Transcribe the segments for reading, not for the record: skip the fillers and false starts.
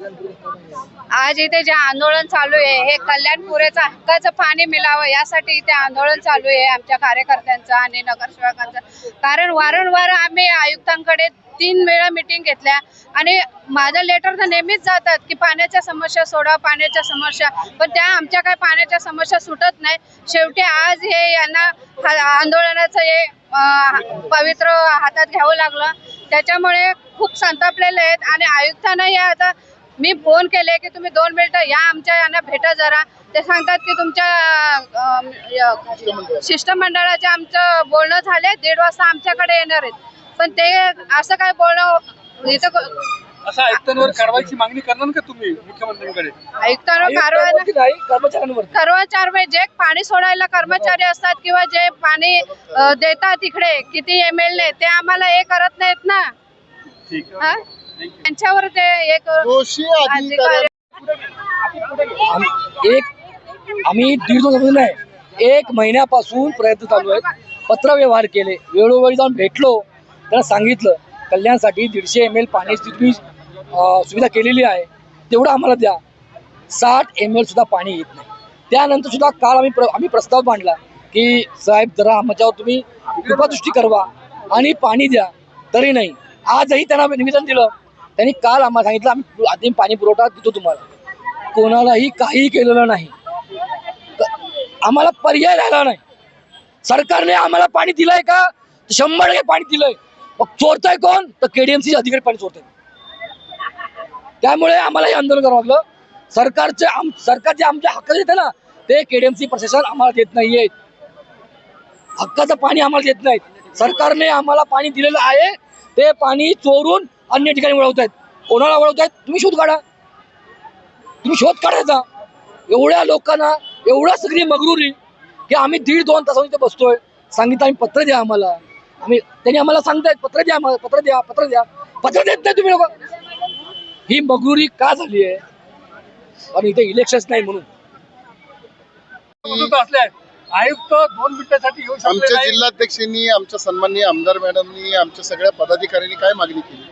आज इथे जे आंदोलन चालू आहे हे कल्याणपुरेचं हक्काचं पाणी मिळावं यासाठी इथे आंदोलन चालू आहे आमच्या कार्यकर्त्यांचं आणि नगरसेवकांचं। कारण वारंवार आम्ही आयुक्तांकडे 3 वेळा मीटिंग घेतल्या आणि माझं लेटर तर नेहमीच जातात की पाण्याच्या समस्या सोडा, पाण्याच्या समस्या, पण त्या आमच्या काय पाण्याच्या समस्या सुटत नाही। शेवटी आज हे यांना आंदोलनाचं हे पवित्र हातात घ्यावं लागलं, त्याच्यामुळे खूप संतापलेले आहेत। आणि आयुक्तांनाही आता मी फोन केले की तुम्ही 2 मिनिटं या आमच्या यांना भेटा जरा। ते सांगतात की तुमच्या शिष्टमंडळाचे आमचं बोलणं झाले, 1:30 वाजता आमच्याकडे येणार आहेत, पण ते असं काय बोलणं इथं असं आयुक्तांवर कारवाईची मागणी करणार का तुम्ही मुख्यमंत्र्यांकडे? आयुक्तांवर कारवाई कर्मचारी जे पाणी सोडायला कर्मचारी असतात किंवा जे पाणी देतात तिकडे किती ML ते आम्हाला हे करत नाहीत ना। ठीक आहे, त्यांच्यावर ते एक आम्ही 1.5 नाही 1 महिन्यापासून प्रयत्न चालू आहेत। पत्रव्यवहार केले, वेळोवेळी जाऊन भेटलो, त्याला सांगितलं कल्याणसाठी 150 ml पाण्याची तुम्ही सुविधा केलेली आहे, तेवढं आम्हाला द्या। 60 ml सुद्धा पाणी येत नाही। त्यानंतर सुद्धा काल आम्ही प्रस्ताव मांडला की साहेब जरा आमच्यावर तुम्ही कृपादृष्टी करवा आणि पाणी द्या, तरी नाही। आजही त्यांना निवेदन दिलं, त्यांनी काल आम्हाला सांगितलं आम्ही आधी पाणी पुरवठा देतो तुम्हाला। कोणालाही काही केलेलं नाही, आम्हाला पर्याय राहिला नाही। सरकारने आम्हाला पाणी दिलंय का? 100% पाणी दिलंय, मग चोरताय कोण? तर KDMC अधिकारी पाणी चोरताय। त्यामुळे आम्हाला हे आंदोलन करावं लागलं। सरकार जे आमच्या हक्क देते ना ते KDMC प्रशासन आम्हाला देत नाहीये, हक्काचं पाणी आम्हाला देत नाहीत। सरकारने आम्हाला पाणी दिलेलं आहे, ते पाणी चोरून अन्य ठिकाणी वळवतायत। कोणाला वळवतायत? तुम्ही शोध काढा, तुम्ही शोध काढायचा। एवढ्या लोकांना एवढा सगळी मगरुरी की आम्ही 1.5-2 तासांनी इथे बसतोय। सांगितलं आम्ही पत्र द्या आम्हाला, त्यांनी आम्हाला सांगतायत पत्र द्या, पत्र द्या, पत्र द्या, पत्र देत नाही तुम्ही लोक। ही मगरुरी का झाली आहे? आणि इथे इलेक्शन्स नाही म्हणून आयुक्त 2 मिनिटांसाठी येऊ शकले नाही। आमच्या जिल्हाध्यक्षांनी, आमच्या सन्माननीय आमदार मॅडमनी, आमच्या सगळ्या पदाधिकाऱ्यांनी काय मागणी केली?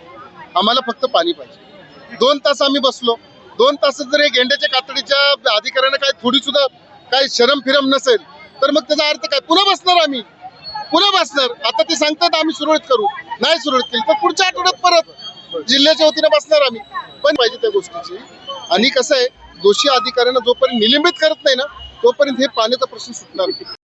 आम्हाला फक्त पाणी पाहिजे। 2 तास आम्ही बसलो। 2 तासात जर गेंड्याच्या कातडीच्या अधिकाऱ्यांना काय थोडी सुद्धा काय शरम फिरम नसेल तर मग त्याचा अर्थ काय? पुन्हा बसणार आम्ही, पुन्हा बसणार। आता ते सांगतात आम्ही सुरळीत करू, नाही सुरळीत केली तर पुढच्या आठवड्यात परत जिल्ह्याच्या वतीने बसणार आम्ही। पण पाहिजे त्या गोष्टीची। आणि कसं आहे, दोषी अधिकाऱ्यांना जोपर्यंत निलंबित करत नाही ना तोपर्यंत हे पाण्याचा प्रश्न सुटणार नाही।